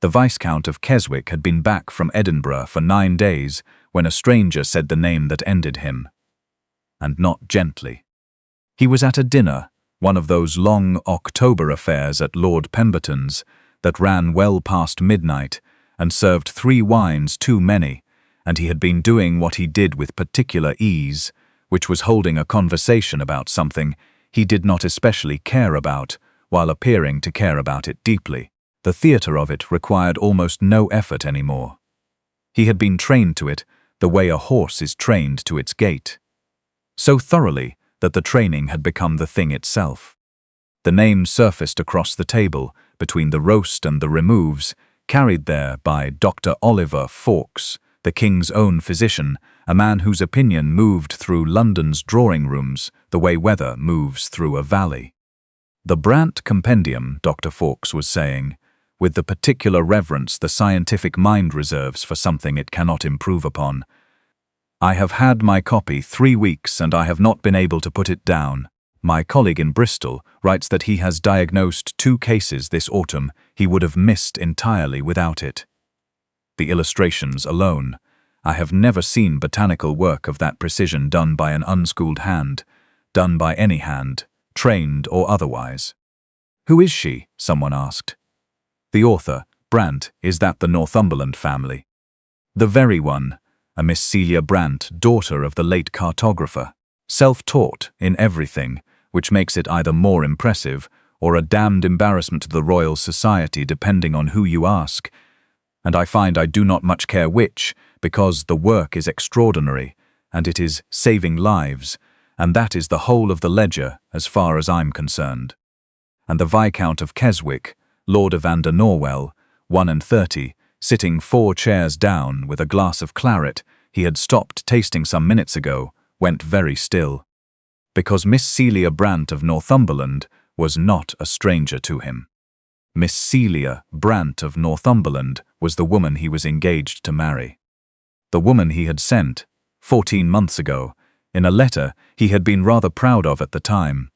The Viscount of Keswick had been back from Edinburgh for 9 days when a stranger said the name that ended him. And not gently. He was at a dinner, one of those long October affairs at Lord Pemberton's that ran well past midnight and served 3 wines too many, and he had been doing what he did with particular ease, which was holding a conversation about something he did not especially care about, while appearing to care about it deeply. The theatre of it required almost no effort anymore. He had been trained to it the way a horse is trained to its gait. So thoroughly that the training had become the thing itself. The name surfaced across the table, between the roast and the removes, carried there by Dr. Oliver Fawkes, the King's own physician, a man whose opinion moved through London's drawing-rooms the way weather moves through a valley. The Brant Compendium, Dr. Fawkes was saying, with the particular reverence the scientific mind reserves for something it cannot improve upon. I have had my copy 3 weeks and I have not been able to put it down. My colleague in Bristol writes that he has diagnosed 2 cases this autumn he would have missed entirely without it. The illustrations alone. I have never seen botanical work of that precision done by an unschooled hand, done by any hand, trained or otherwise. Who is she? Someone asked. The author, Brant, is that the Northumberland family? The very one, a Miss Celia Brant, daughter of the late cartographer, self-taught in everything, which makes it either more impressive or a damned embarrassment to the Royal Society depending on who you ask, and I find I do not much care which, because the work is extraordinary, and it is saving lives, and that is the whole of the ledger as far as I'm concerned. And the Viscount of Keswick, Lord Evander Norwell, 31, sitting 4 chairs down with a glass of claret he had stopped tasting some minutes ago, went very still. Because Miss Celia Brant of Northumberland was not a stranger to him. Miss Celia Brant of Northumberland was the woman he was engaged to marry. The woman he had sent, 14 months ago, in a letter he had been rather proud of at the time,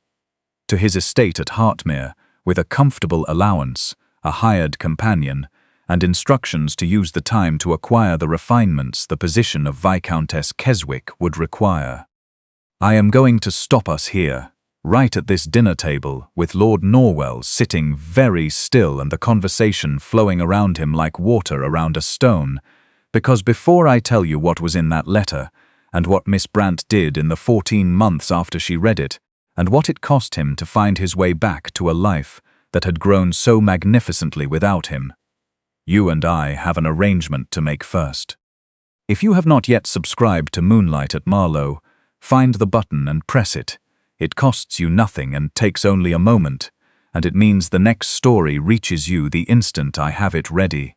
to his estate at Hertmere, with a comfortable allowance, a hired companion, and instructions to use the time to acquire the refinements the position of Viscountess Keswick would require. I am going to stop us here, right at this dinner table, with Lord Norwell sitting very still and the conversation flowing around him like water around a stone, because before I tell you what was in that letter, and what Miss Brant did in the 14 months after she read it, and what it cost him to find his way back to a life that had grown so magnificently without him, you and I have an arrangement to make first. If you have not yet subscribed to Moonlight at Marlowe, find the button and press it. It costs you nothing and takes only a moment, and it means the next story reaches you the instant I have it ready.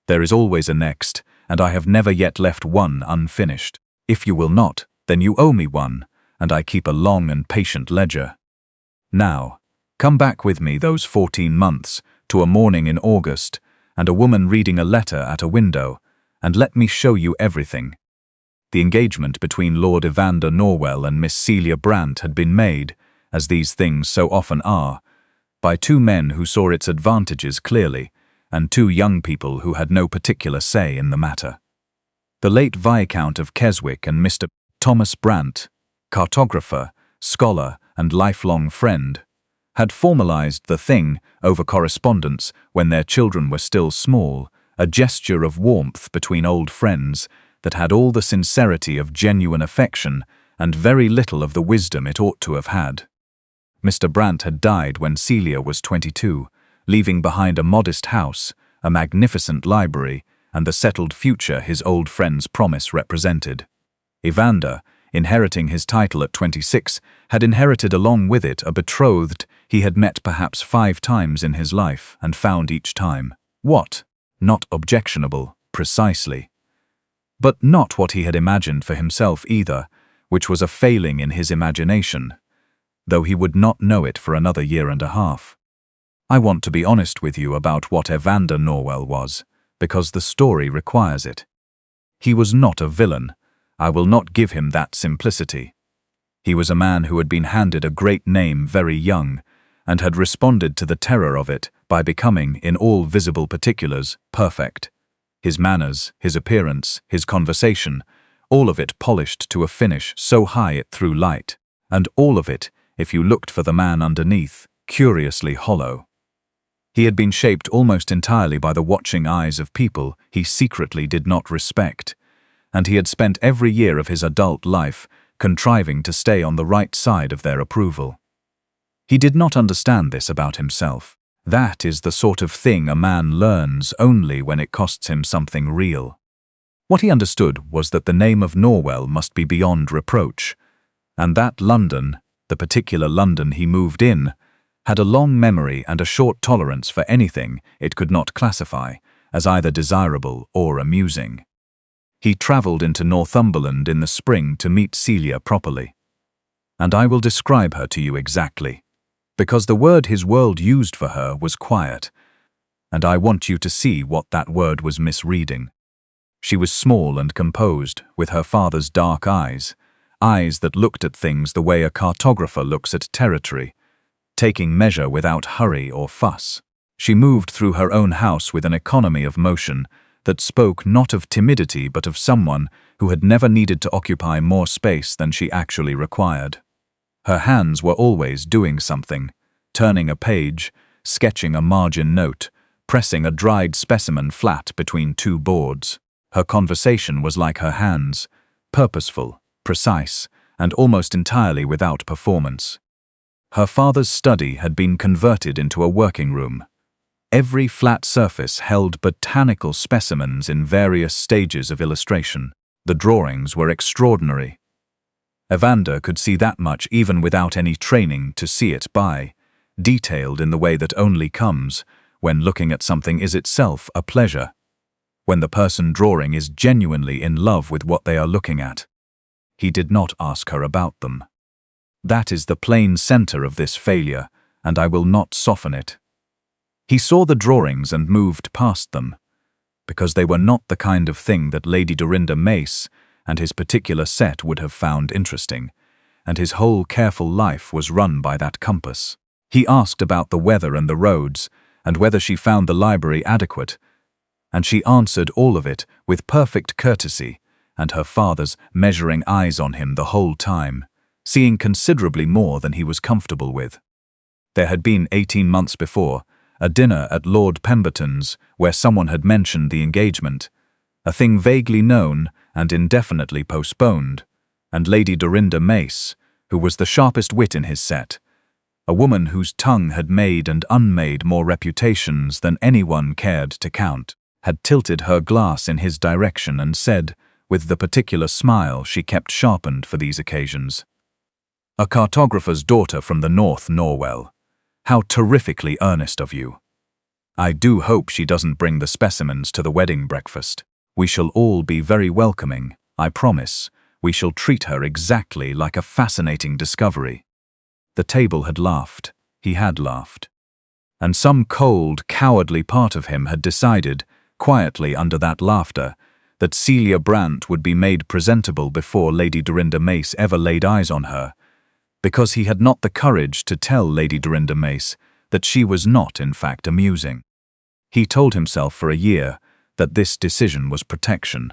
There is always a next, and I have never yet left one unfinished. If you will not, then you owe me one, and I keep a long and patient ledger. Now, come back with me those 14 months, to a morning in August, and a woman reading a letter at a window, and let me show you everything. The engagement between Lord Evander Norwell and Miss Celia Brant had been made, as these things so often are, by 2 men who saw its advantages clearly, and 2 young people who had no particular say in the matter. The late Viscount of Keswick and Mr. Thomas Brant, cartographer, scholar, and lifelong friend, had formalized the thing over correspondence when their children were still small, a gesture of warmth between old friends that had all the sincerity of genuine affection and very little of the wisdom it ought to have had. Mr. Brant had died when Celia was 22, leaving behind a modest house, a magnificent library, and the settled future his old friend's promise represented. Evander, inheriting his title at 26, had inherited along with it a betrothed he had met perhaps 5 times in his life and found each time, what? Not objectionable, precisely. But not what he had imagined for himself either, which was a failing in his imagination, though he would not know it for another 1.5 years. I want to be honest with you about what Evander Norwell was, because the story requires it. He was not a villain. I will not give him that simplicity. He was a man who had been handed a great name very young, and had responded to the terror of it by becoming, in all visible particulars, perfect. His manners, his appearance, his conversation, all of it polished to a finish so high it threw light, and all of it, if you looked for the man underneath, curiously hollow. He had been shaped almost entirely by the watching eyes of people he secretly did not respect, and he had spent every year of his adult life contriving to stay on the right side of their approval. He did not understand this about himself. That is the sort of thing a man learns only when it costs him something real. What he understood was that the name of Norwell must be beyond reproach, and that London, the particular London he moved in, had a long memory and a short tolerance for anything it could not classify as either desirable or amusing. He travelled into Northumberland in the spring to meet Celia properly. And I will describe her to you exactly, because the word his world used for her was quiet, and I want you to see what that word was misreading. She was small and composed, with her father's dark eyes that looked at things the way a cartographer looks at territory, taking measure without hurry or fuss. She moved through her own house with an economy of motion that spoke not of timidity but of someone who had never needed to occupy more space than she actually required. Her hands were always doing something, turning a page, sketching a margin note, pressing a dried specimen flat between two boards. Her conversation was like her hands, purposeful, precise, and almost entirely without performance. Her father's study had been converted into a working room. Every flat surface held botanical specimens in various stages of illustration. The drawings were extraordinary. Evander could see that much even without any training to see it by, detailed in the way that only comes when looking at something is itself a pleasure, when the person drawing is genuinely in love with what they are looking at. He did not ask her about them. That is the plain center of this failure, and I will not soften it. He saw the drawings and moved past them, because they were not the kind of thing that Lady Dorinda Mace and his particular set would have found interesting, and his whole careful life was run by that compass. He asked about the weather and the roads, and whether she found the library adequate, and she answered all of it with perfect courtesy, and her father's measuring eyes on him the whole time, seeing considerably more than he was comfortable with. There had been 18 months before a dinner at Lord Pemberton's where someone had mentioned the engagement, a thing vaguely known and indefinitely postponed, and Lady Dorinda Mace, who was the sharpest wit in his set, a woman whose tongue had made and unmade more reputations than anyone cared to count, had tilted her glass in his direction and said, with the particular smile she kept sharpened for these occasions, "A cartographer's daughter from the north, Norwell. How terrifically earnest of you. I do hope she doesn't bring the specimens to the wedding breakfast. We shall all be very welcoming, I promise. We shall treat her exactly like a fascinating discovery." The table had laughed. He had laughed. And some cold, cowardly part of him had decided, quietly under that laughter, that Celia Brant would be made presentable before Lady Dorinda Mace ever laid eyes on her, because he had not the courage to tell Lady Dorinda Mace that she was not, in fact, amusing. He told himself for a year that this decision was protection.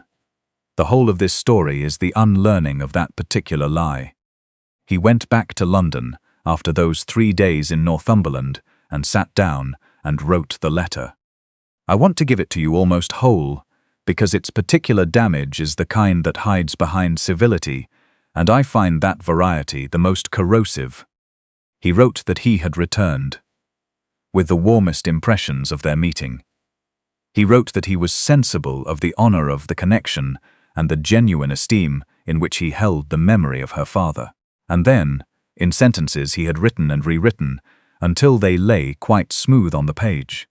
The whole of this story is the unlearning of that particular lie. He went back to London after those 3 days in Northumberland and sat down and wrote the letter. I want to give it to you almost whole, because its particular damage is the kind that hides behind civility, and I find that variety the most corrosive. He wrote that he had returned, with the warmest impressions of their meeting. He wrote that he was sensible of the honor of the connection and the genuine esteem in which he held the memory of her father. And then, in sentences he had written and rewritten, until they lay quite smooth on the page.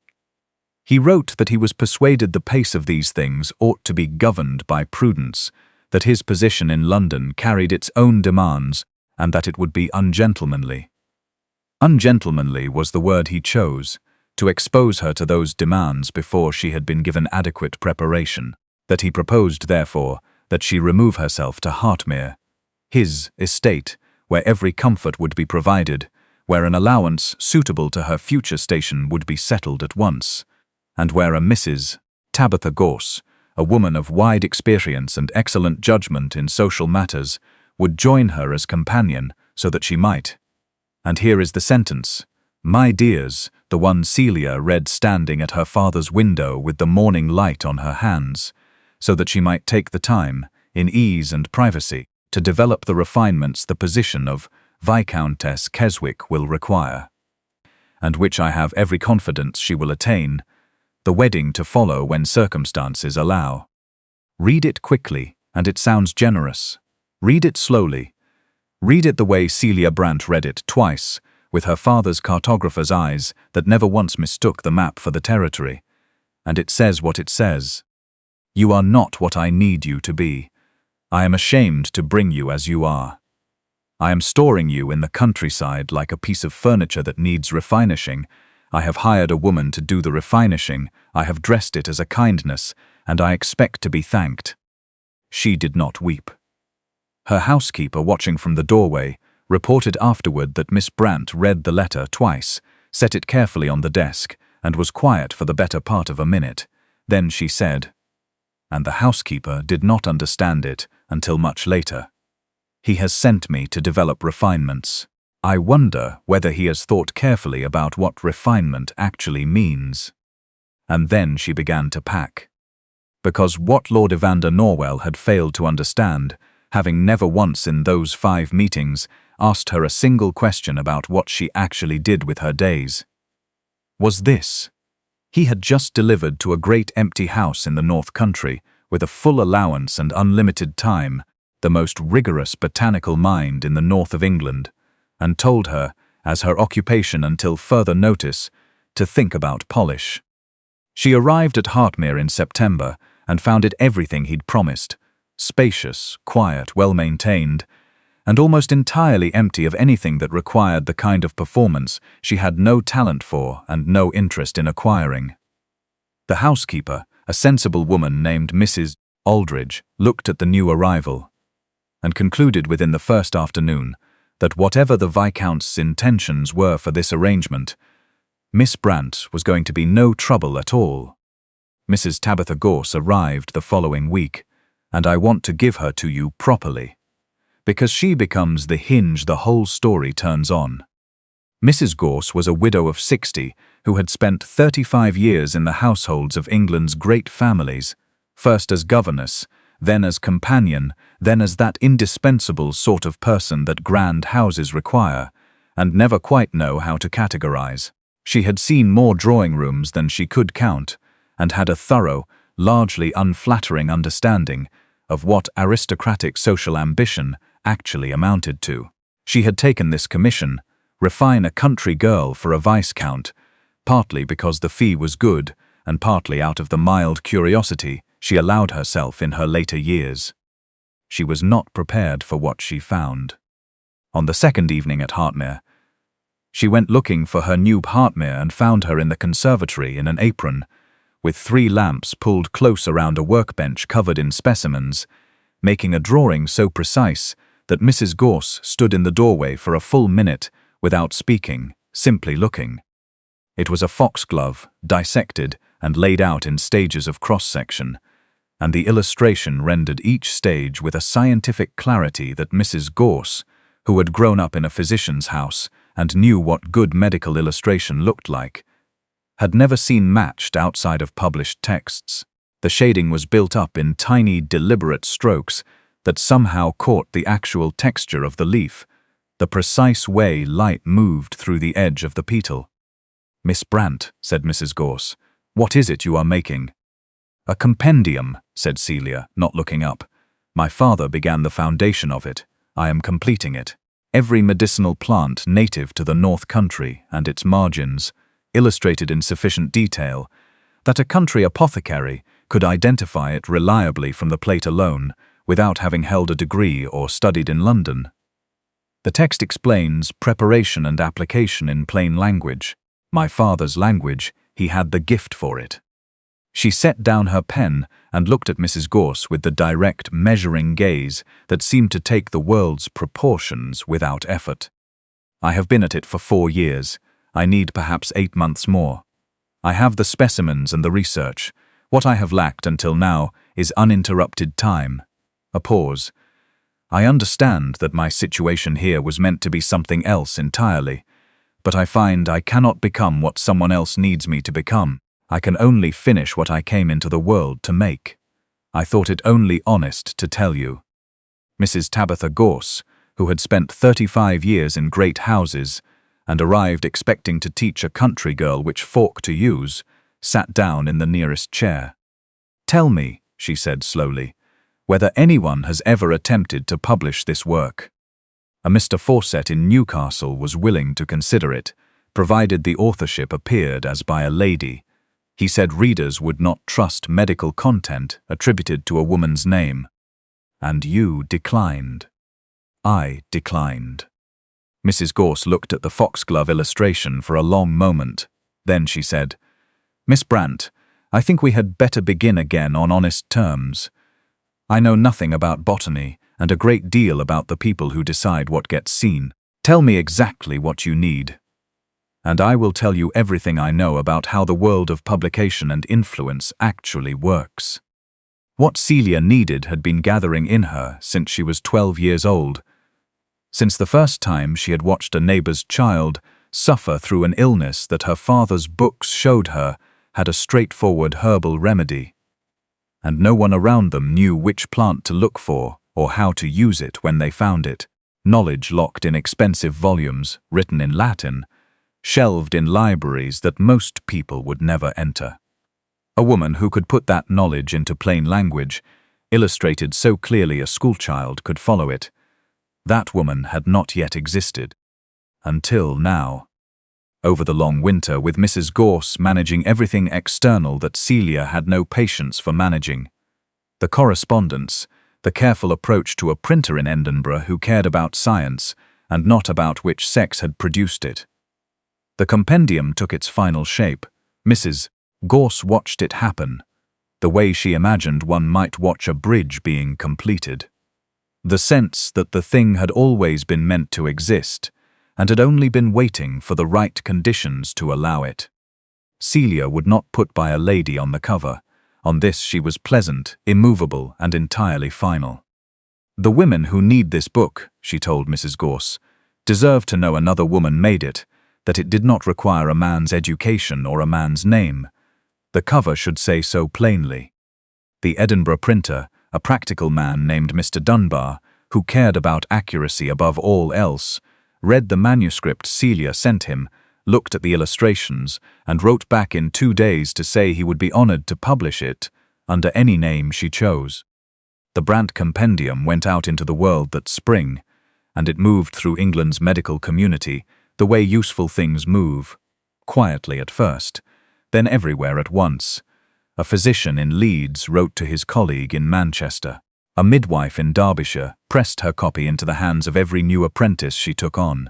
He wrote that he was persuaded the pace of these things ought to be governed by prudence, that his position in London carried its own demands, and that it would be ungentlemanly. Ungentlemanly was the word he chose, to expose her to those demands before she had been given adequate preparation, that he proposed, therefore, that she remove herself to Hertmere, his estate, where every comfort would be provided, where an allowance suitable to her future station would be settled at once, and where a Mrs. Tabitha Gorse, a woman of wide experience and excellent judgment in social matters, would join her as companion so that she might. And here is the sentence, "My dears," the one Celia read standing at her father's window with the morning light on her hands, so that she might take the time, in ease and privacy, to develop the refinements the position of Viscountess Keswick will require, and which I have every confidence she will attain, the wedding to follow when circumstances allow. Read it quickly, and it sounds generous. Read it slowly. Read it the way Celia Brant read it twice, with her father's cartographer's eyes that never once mistook the map for the territory. And it says what it says. You are not what I need you to be. I am ashamed to bring you as you are. I am storing you in the countryside like a piece of furniture that needs refinishing. I have hired a woman to do the refinishing. I have dressed it as a kindness, and I expect to be thanked. She did not weep. Her housekeeper, watching from the doorway, reported afterward that Miss Brant read the letter twice, set it carefully on the desk, and was quiet for the better part of a minute. Then she said, and the housekeeper did not understand it until much later, "He has sent me to develop refinements. I wonder whether he has thought carefully about what refinement actually means." And then she began to pack. Because what Lord Evander Norwell had failed to understand, having never once in those 5 meetings asked her a single question about what she actually did with her days, was this. He had just delivered to a great empty house in the North Country, with a full allowance and unlimited time, the most rigorous botanical mind in the north of England, and told her, as her occupation until further notice, to think about polish. She arrived at Hertmere in September and found it everything he'd promised, spacious, quiet, well-maintained, and almost entirely empty of anything that required the kind of performance she had no talent for and no interest in acquiring. The housekeeper, a sensible woman named Mrs. Aldridge, looked at the new arrival, and concluded within the first afternoon that whatever the Viscount's intentions were for this arrangement, Miss Brant was going to be no trouble at all. Mrs. Tabitha Gorse arrived the following week, and I want to give her to you properly, because she becomes the hinge the whole story turns on. Mrs. Gorse was a widow of 60 who had spent 35 years in the households of England's great families, first as governess, then as companion, then as that indispensable sort of person that grand houses require, and never quite know how to categorize. She had seen more drawing rooms than she could count, and had a thorough, largely unflattering understanding of what aristocratic social ambition actually amounted to. She had taken this commission, refine a country girl for a viscount, partly because the fee was good, and partly out of the mild curiosity she allowed herself in her later years. She was not prepared for what she found. On the second evening at Hertmere, she went looking for her new Hertmere and found her in the conservatory in an apron, with 3 lamps pulled close around a workbench covered in specimens, making a drawing so precise that Mrs. Gorse stood in the doorway for a full minute without speaking, simply looking. It was a foxglove, dissected and laid out in stages of cross-section, and the illustration rendered each stage with a scientific clarity that Mrs. Gorse, who had grown up in a physician's house and knew what good medical illustration looked like, had never seen matched outside of published texts. The shading was built up in tiny, deliberate strokes that somehow caught the actual texture of the leaf, the precise way light moved through the edge of the petal. "Miss Brant," said Mrs. Gorse, "what is it you are making?" "A compendium," said Celia, not looking up. "My father began the foundation of it. I am completing it. Every medicinal plant native to the North Country and its margins, illustrated in sufficient detail that a country apothecary could identify it reliably from the plate alone, without having held a degree or studied in London. The text explains preparation and application in plain language. My father's language, he had the gift for it." She set down her pen and looked at Mrs. Gorse with the direct, measuring gaze that seemed to take the world's proportions without effort. I have been at it for 4 years. I need perhaps 8 months more. I have the specimens and the research. What I have lacked until now is uninterrupted time. A pause. I understand that my situation here was meant to be something else entirely, but I find I cannot become what someone else needs me to become. I can only finish what I came into the world to make. I thought it only honest to tell you. Mrs. Tabitha Gorse, who had spent 35 years in great houses and arrived expecting to teach a country girl which fork to use, sat down in the nearest chair. "Tell me," she said slowly, "whether anyone has ever attempted to publish this work." A Mr. Fawcett in Newcastle was willing to consider it, provided the authorship appeared as by a lady. He said readers would not trust medical content attributed to a woman's name. And you declined. I declined. Mrs. Gorse looked at the foxglove illustration for a long moment. Then she said, "Miss Brant, I think we had better begin again on honest terms. I know nothing about botany and a great deal about the people who decide what gets seen. Tell me exactly what you need, and I will tell you everything I know about how the world of publication and influence actually works." What Celia needed had been gathering in her since she was 12 years old. Since the first time she had watched a neighbor's child suffer through an illness that her father's books showed her had a straightforward herbal remedy. And no one around them knew which plant to look for or how to use it when they found it. Knowledge locked in expensive volumes, written in Latin, shelved in libraries that most people would never enter. A woman who could put that knowledge into plain language, illustrated so clearly a schoolchild could follow it. That woman had not yet existed. Until now. Over the long winter, with Mrs. Gorse managing everything external that Celia had no patience for managing. The correspondence, the careful approach to a printer in Edinburgh who cared about science and not about which sex had produced it. The compendium took its final shape. Mrs. Gorse watched it happen, the way she imagined one might watch a bridge being completed. The sense that the thing had always been meant to exist, and had only been waiting for the right conditions to allow it. Celia would not put by a lady on the cover. On this she was pleasant, immovable, and entirely final. "The women who need this book," she told Mrs. Gorse, "deserve to know another woman made it, that it did not require a man's education or a man's name. The cover should say so plainly." The Edinburgh printer, a practical man named Mr. Dunbar, who cared about accuracy above all else, read the manuscript Celia sent him, looked at the illustrations, and wrote back in 2 days to say he would be honored to publish it under any name she chose. The Brant compendium went out into the world that spring, and it moved through England's medical community the way useful things move, quietly at first, then everywhere at once. A physician in Leeds wrote to his colleague in Manchester. A midwife in Derbyshire pressed her copy into the hands of every new apprentice she took on.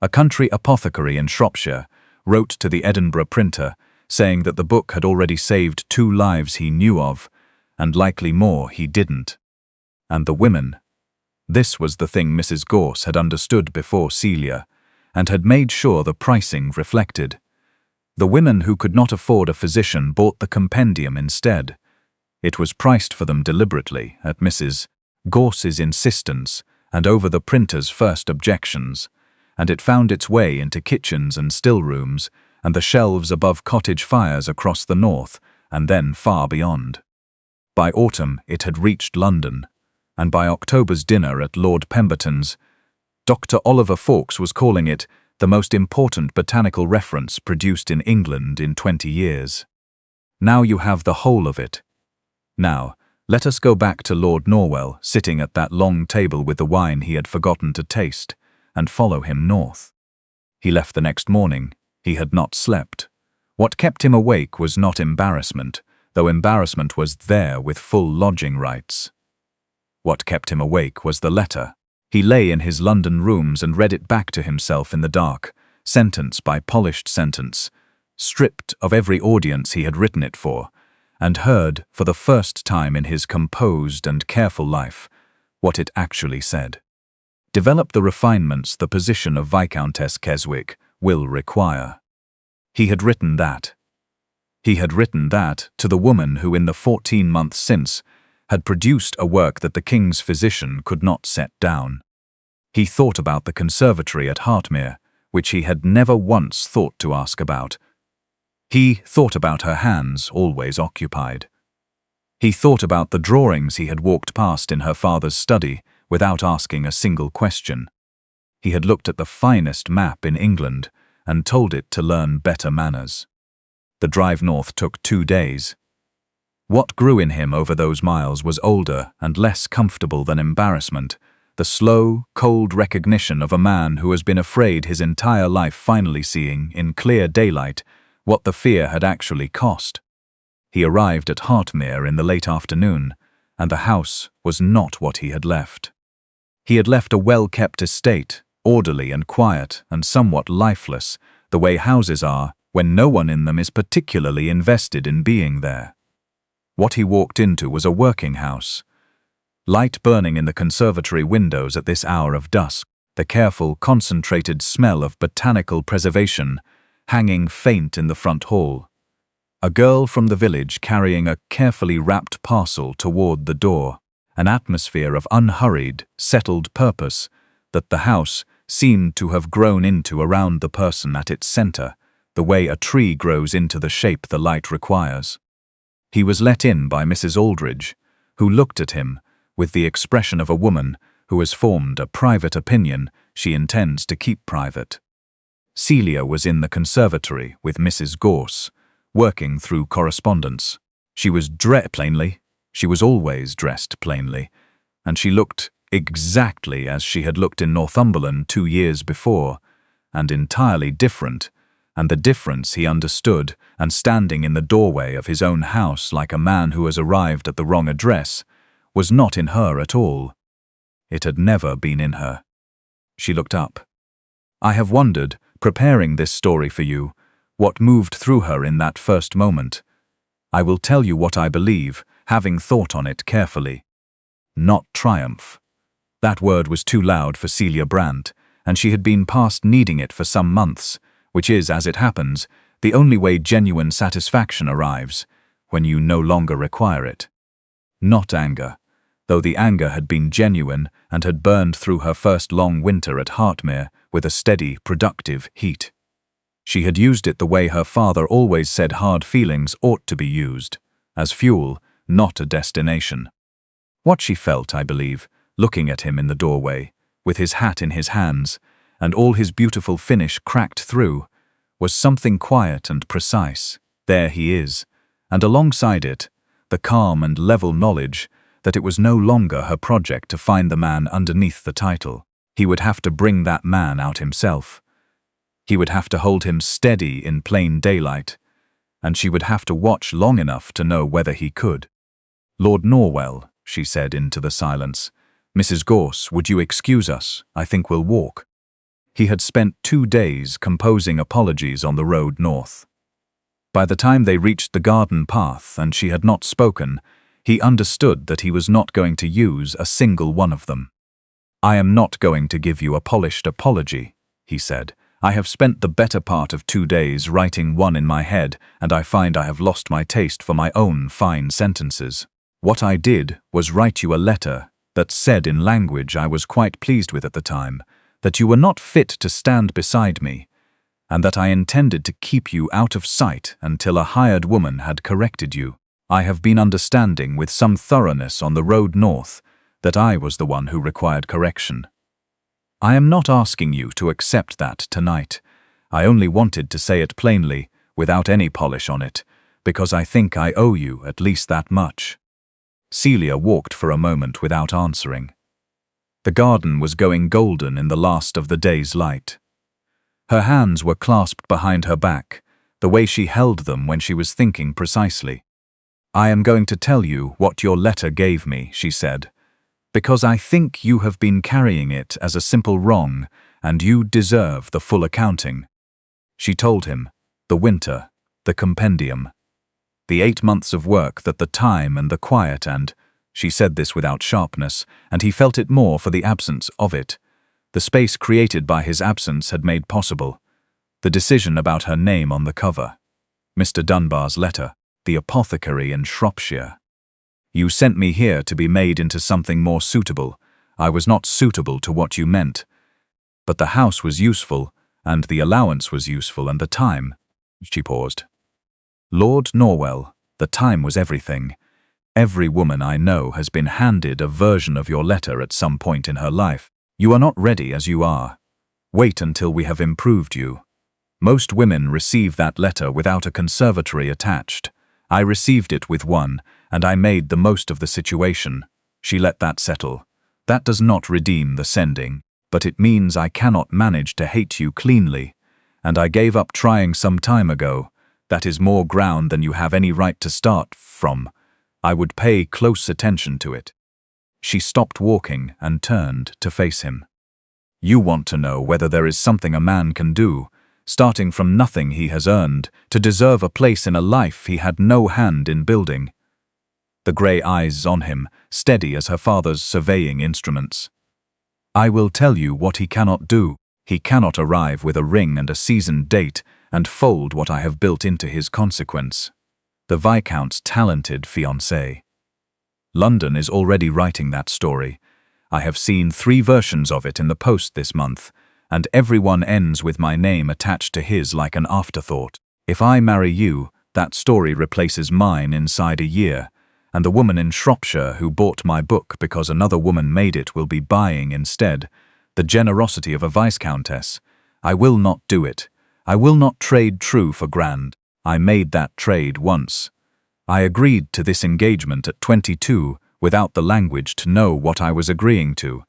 A country apothecary in Shropshire wrote to the Edinburgh printer, saying that the book had already saved 2 lives he knew of, and likely more he didn't. And the women. This was the thing Mrs. Gorse had understood before Celia, and had made sure the pricing reflected. The women who could not afford a physician bought the compendium instead. It was priced for them deliberately at Mrs. Gorse's insistence and over the printer's first objections, and it found its way into kitchens and still rooms and the shelves above cottage fires across the north and then far beyond. By autumn it had reached London, and by October's dinner at Lord Pemberton's, Dr. Oliver Fawkes was calling it the most important botanical reference produced in England in 20 years. Now you have the whole of it. Now, let us go back to Lord Norwell sitting at that long table with the wine he had forgotten to taste, and follow him north. He left the next morning. He had not slept. What kept him awake was not embarrassment, though embarrassment was there with full lodging rights. What kept him awake was the letter. He lay in his London rooms and read it back to himself in the dark, sentence by polished sentence, stripped of every audience he had written it for, and heard, for the first time in his composed and careful life, what it actually said. Develop the refinements the position of Viscountess Keswick will require. He had written that. He had written that to the woman who in the 14 months since had produced a work that the king's physician could not set down. He thought about the conservatory at Hertmere, which he had never once thought to ask about. He thought about her hands, always occupied. He thought about the drawings he had walked past in her father's study without asking a single question. He had looked at the finest map in England and told it to learn better manners. The drive north took 2 days. What grew in him over those miles was older and less comfortable than embarrassment, the slow, cold recognition of a man who has been afraid his entire life finally seeing, in clear daylight, what the fear had actually cost. He arrived at Hertmere in the late afternoon, and the house was not what he had left. He had left a well-kept estate, orderly and quiet and somewhat lifeless, the way houses are when no one in them is particularly invested in being there. What he walked into was a working house. Light burning in the conservatory windows at this hour of dusk, the careful, concentrated smell of botanical preservation hanging faint in the front hall. A girl from the village carrying a carefully wrapped parcel toward the door, an atmosphere of unhurried, settled purpose that the house seemed to have grown into around the person at its center, the way a tree grows into the shape the light requires. He was let in by Mrs. Aldridge, who looked at him with the expression of a woman who has formed a private opinion she intends to keep private. Celia was in the conservatory with Mrs. Gorse, working through correspondence. She was dressed plainly. She was always dressed plainly, and she looked exactly as she had looked in Northumberland 2 years before, and entirely different, and the difference he understood, and standing in the doorway of his own house like a man who has arrived at the wrong address, was not in her at all. It had never been in her. She looked up. I have wondered, preparing this story for you, what moved through her in that first moment. I will tell you what I believe, having thought on it carefully. Not triumph. That word was too loud for Celia Brant, and she had been past needing it for some months, which is, as it happens, the only way genuine satisfaction arrives, when you no longer require it. Not anger, though the anger had been genuine and had burned through her first long winter at Hertmere with a steady, productive heat. She had used it the way her father always said hard feelings ought to be used, as fuel, not a destination. What she felt, I believe, looking at him in the doorway, with his hat in his hands, and all his beautiful finish cracked through, was something quiet and precise. There he is, and alongside it, the calm and level knowledge that it was no longer her project to find the man underneath the title. He would have to bring that man out himself. He would have to hold him steady in plain daylight, and she would have to watch long enough to know whether he could. Lord Norwell, she said into the silence. Mrs. Gorse, would you excuse us? I think we'll walk. He had spent 2 days composing apologies on the road north. By the time they reached the garden path and she had not spoken, he understood that he was not going to use a single one of them. I am not going to give you a polished apology, he said. I have spent the better part of 2 days writing one in my head, and I find I have lost my taste for my own fine sentences. What I did was write you a letter that said in language I was quite pleased with at the time, that you were not fit to stand beside me, and that I intended to keep you out of sight until a hired woman had corrected you. I have been understanding with some thoroughness on the road north that I was the one who required correction. I am not asking you to accept that tonight. I only wanted to say it plainly, without any polish on it, because I think I owe you at least that much. Celia walked for a moment without answering. The garden was going golden in the last of the day's light. Her hands were clasped behind her back, the way she held them when she was thinking precisely. I am going to tell you what your letter gave me, she said, because I think you have been carrying it as a simple wrong, and you deserve the full accounting. She told him, the winter, the compendium, the 8 months of work that the time and the quiet and, she said this without sharpness, and he felt it more for the absence of it, The space created by his absence had made possible the decision about her name on the cover. Mr. Dunbar's letter, the apothecary in Shropshire. You sent me here to be made into something more suitable. I was not suitable to what you meant. But the house was useful, and the allowance was useful, and the time. She paused. Lord Norwell, the time was everything. Every woman I know has been handed a version of your letter at some point in her life. You are not ready as you are. Wait until we have improved you. Most women receive that letter without a conservatory attached. I received it with one, and I made the most of the situation. She let that settle. That does not redeem the sending, but it means I cannot manage to hate you cleanly, and I gave up trying some time ago. That is more ground than you have any right to start from. I would pay close attention to it. She stopped walking and turned to face him. You want to know whether there is something a man can do, starting from nothing he has earned, to deserve a place in a life he had no hand in building. The grey eyes on him, steady as her father's surveying instruments. I will tell you what he cannot do. He cannot arrive with a ring and a seasoned date and fold what I have built into his consequence. The Viscount's talented fiancée. London is already writing that story. I have seen 3 versions of it in the post this month, and every one ends with my name attached to his like an afterthought. If I marry you, that story replaces mine inside a year, and the woman in Shropshire who bought my book because another woman made it will be buying instead. The generosity of a viscountess. I will not do it. I will not trade true for grand. I made that trade once. I agreed to this engagement at 22 without the language to know what I was agreeing to,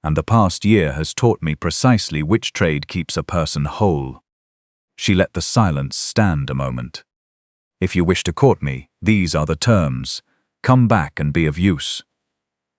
and the past year has taught me precisely which trade keeps a person whole. She let the silence stand a moment. If you wish to court me, these are the terms. Come back and be of use.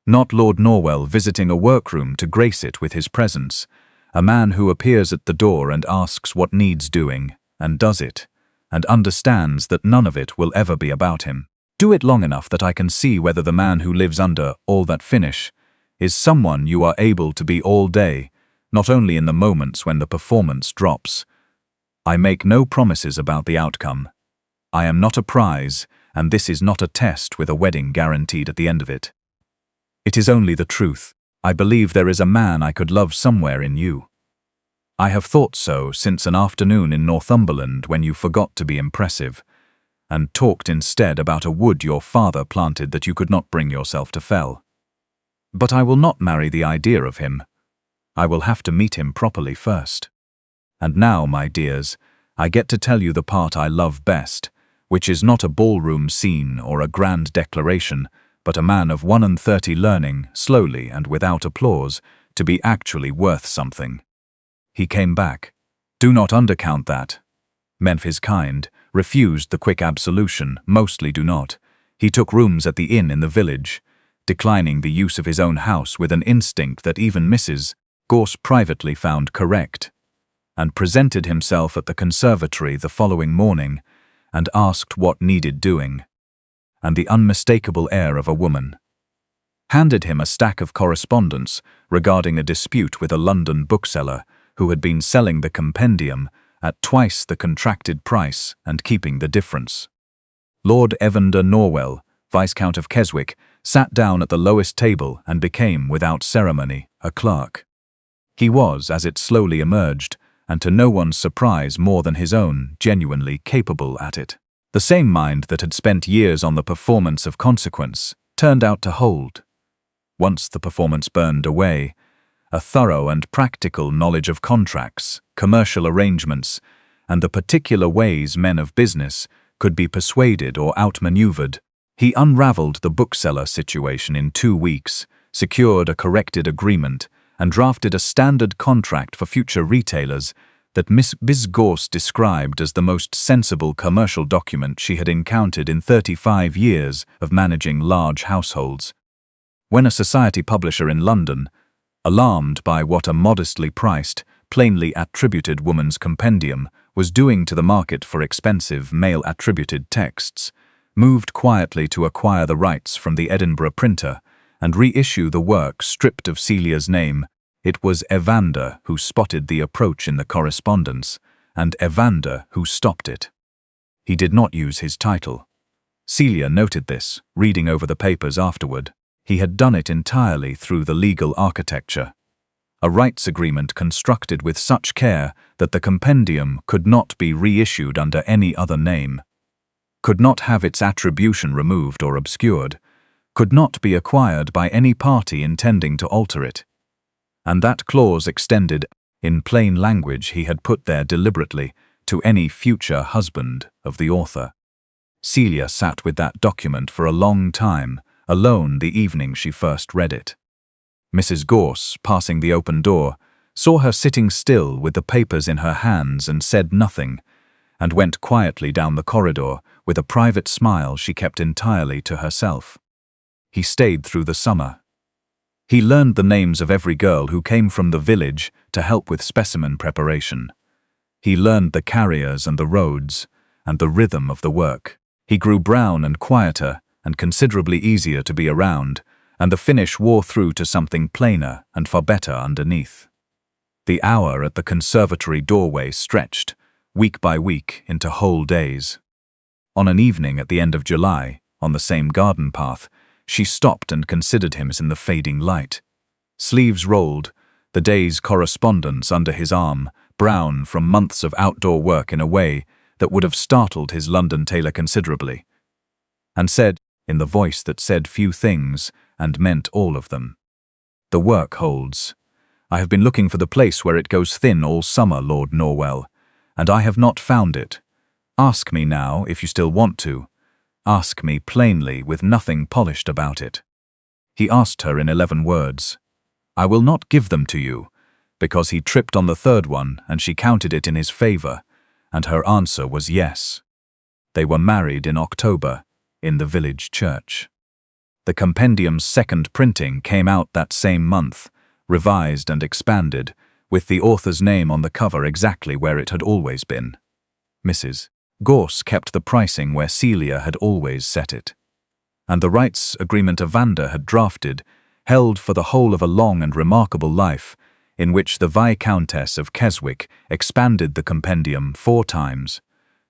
Not Lord Norwell visiting a workroom to grace it with his presence, a man who appears at the door and asks what needs doing, and does it, and understands that none of it will ever be about him. Do it long enough that I can see whether the man who lives under all that finish is someone you are able to be all day, not only in the moments when the performance drops. I make no promises about the outcome. I am not a prize, and this is not a test with a wedding guaranteed at the end of it. It is only the truth. I believe there is a man I could love somewhere in you. I have thought so since an afternoon in Northumberland when you forgot to be impressive, and talked instead about a wood your father planted that you could not bring yourself to fell. But I will not marry the idea of him. I will have to meet him properly first. And now, my dears, I get to tell you the part I love best, which is not a ballroom scene or a grand declaration, but a man of 31 learning, slowly and without applause, to be actually worth something. He came back. Do not undercount that. Men of his kind refused the quick absolution, mostly do not. He took rooms at the inn in the village, declining the use of his own house with an instinct that even Mrs. Gorse privately found correct, and presented himself at the conservatory the following morning and asked what needed doing, and the unmistakable air of a woman. Handed him a stack of correspondence regarding a dispute with a London bookseller who had been selling the compendium at twice the contracted price and keeping the difference. Lord Evander Norwell, Viscount of Keswick, sat down at the lowest table and became, without ceremony, a clerk. He was, as it slowly emerged, and to no one's surprise more than his own, genuinely capable at it. The same mind that had spent years on the performance of consequence turned out to hold, once the performance burned away, a thorough and practical knowledge of contracts, commercial arrangements, and the particular ways men of business could be persuaded or outmaneuvered. He unraveled the bookseller situation in 2 weeks, secured a corrected agreement, and drafted a standard contract for future retailers that Mrs. Gorse described as the most sensible commercial document she had encountered in 35 years of managing large households. When a society publisher in London, alarmed by what a modestly priced, plainly attributed woman's compendium was doing to the market for expensive male-attributed texts, moved quietly to acquire the rights from the Edinburgh printer and reissue the work stripped of Celia's name, It was Evander who spotted the approach in the correspondence, and Evander who stopped it. He did not use his title. Celia noted this, reading over the papers afterward. He had done it entirely through the legal architecture. A rights agreement constructed with such care that the compendium could not be reissued under any other name, could not have its attribution removed or obscured, could not be acquired by any party intending to alter it. And that clause extended, in plain language he had put there deliberately, to any future husband of the author. Celia sat with that document for a long time, alone the evening she first read it. Mrs. Gorse, passing the open door, saw her sitting still with the papers in her hands and said nothing, and went quietly down the corridor with a private smile she kept entirely to herself. He stayed through the summer. He learned the names of every girl who came from the village to help with specimen preparation. He learned the carriers and the roads, and the rhythm of the work. He grew brown and quieter and considerably easier to be around, and the finish wore through to something plainer and far better underneath. The hour at the conservatory doorway stretched, week by week, into whole days. On an evening at the end of July, on the same garden path, she stopped and considered him as in the fading light. Sleeves rolled, the day's correspondence under his arm, brown from months of outdoor work in a way that would have startled his London tailor considerably, and said, in the voice that said few things and meant all of them, "The work holds. I have been looking for the place where it goes thin all summer, Lord Norwell, and I have not found it. Ask me now if you still want to. Ask me plainly with nothing polished about it." He asked her in 11 words. "I will not give them to you," because he tripped on the third one and she counted it in his favor, and her answer was yes. They were married in October, in the village church. The compendium's second printing came out that same month, revised and expanded, with the author's name on the cover exactly where it had always been. Mrs. Gorse kept the pricing where Celia had always set it. And the rights agreement Evander had drafted held for the whole of a long and remarkable life, in which the Viscountess of Keswick expanded the compendium 4 times,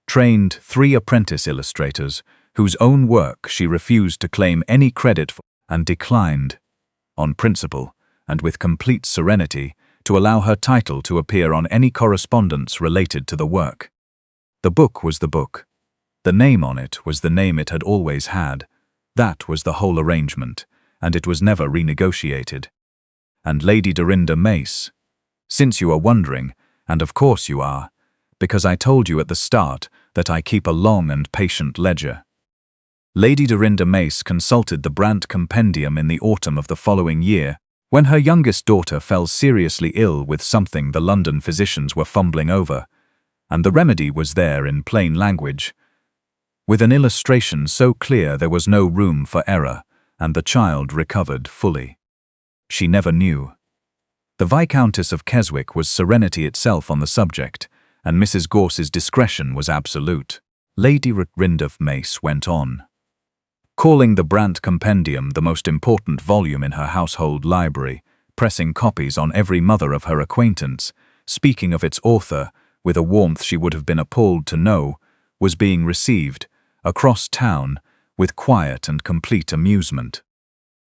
trained 3 apprentice illustrators, whose own work she refused to claim any credit for, and declined, on principle and with complete serenity, to allow her title to appear on any correspondence related to the work. The book was the book. The name on it was the name it had always had. That was the whole arrangement, and it was never renegotiated. And Lady Dorinda Mace, since you are wondering, and of course you are, because I told you at the start that I keep a long and patient ledger. Lady Dorinda Mace consulted the Brant compendium in the autumn of the following year, when her youngest daughter fell seriously ill with something the London physicians were fumbling over, and the remedy was there in plain language, with an illustration so clear there was no room for error, and the child recovered fully. She never knew. The Viscountess of Keswick was serenity itself on the subject, and Mrs. Gorse's discretion was absolute. Lady Dorinda Mace went on, calling the Brant compendium the most important volume in her household library, pressing copies on every mother of her acquaintance, speaking of its author with a warmth she would have been appalled to know was being received, across town, with quiet and complete amusement.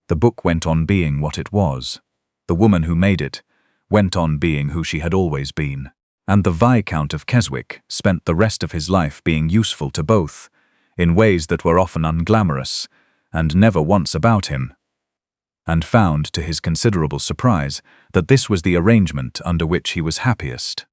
The book went on being what it was. The woman who made it went on being who she had always been. And the Viscount of Keswick spent the rest of his life being useful to both, in ways that were often unglamorous, and never once about him, and found, to his considerable surprise, that this was the arrangement under which he was happiest.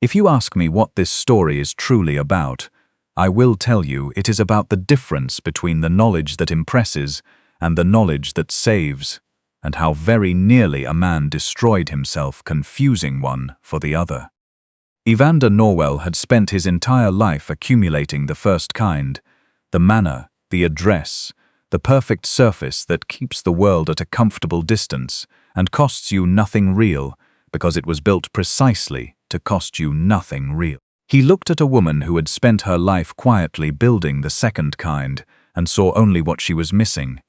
If you ask me what this story is truly about, I will tell you it is about the difference between the knowledge that impresses and the knowledge that saves, and how very nearly a man destroyed himself confusing one for the other. Evander Norwell had spent his entire life accumulating the first kind, the manner, the address, the perfect surface that keeps the world at a comfortable distance and costs you nothing real, because it was built precisely to cost you nothing real. He looked at a woman who had spent her life quietly building the second kind and saw only what she was missing,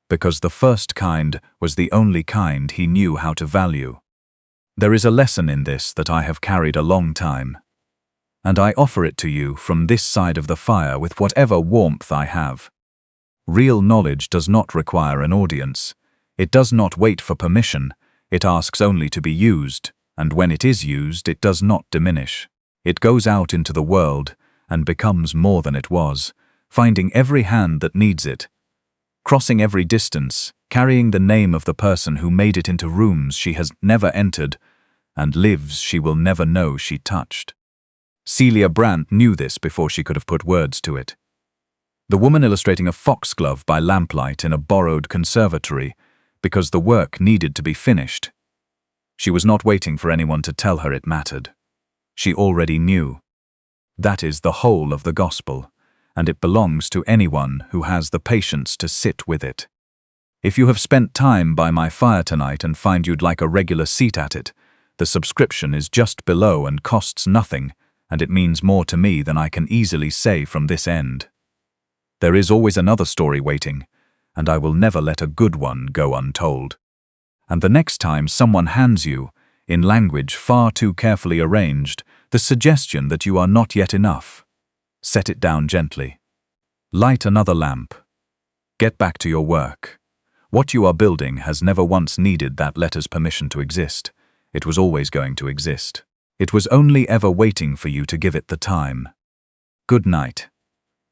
because the first kind was the only kind he knew how to value. There is a lesson in this that I have carried a long time, and I offer it to you from this side of the fire with whatever warmth I have. Real knowledge does not require an audience. It does not wait for permission. It asks only to be used, and when it is used, it does not diminish. It goes out into the world and becomes more than it was, finding every hand that needs it, crossing every distance, carrying the name of the person who made it into rooms she has never entered and lives she will never know she touched. Celia Brant knew this before she could have put words to it. The woman illustrating a foxglove by lamplight in a borrowed conservatory because the work needed to be finished. She was not waiting for anyone to tell her it mattered. She already knew. That is the whole of the gospel, and it belongs to anyone who has the patience to sit with it. If you have spent time by my fire tonight and find you'd like a regular seat at it, the subscription is just below and costs nothing, and it means more to me than I can easily say from this end. There is always another story waiting, and I will never let a good one go untold. And the next time someone hands you, in language far too carefully arranged, the suggestion that you are not yet enough, set it down gently. Light another lamp. Get back to your work. What you are building has never once needed that letter's permission to exist. It was always going to exist. It was only ever waiting for you to give it the time. Good night.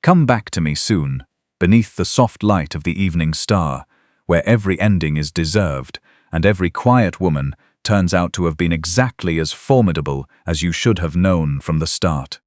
Come back to me soon, beneath the soft light of the evening star, where every ending is deserved, and every quiet woman turns out to have been exactly as formidable as you should have known from the start.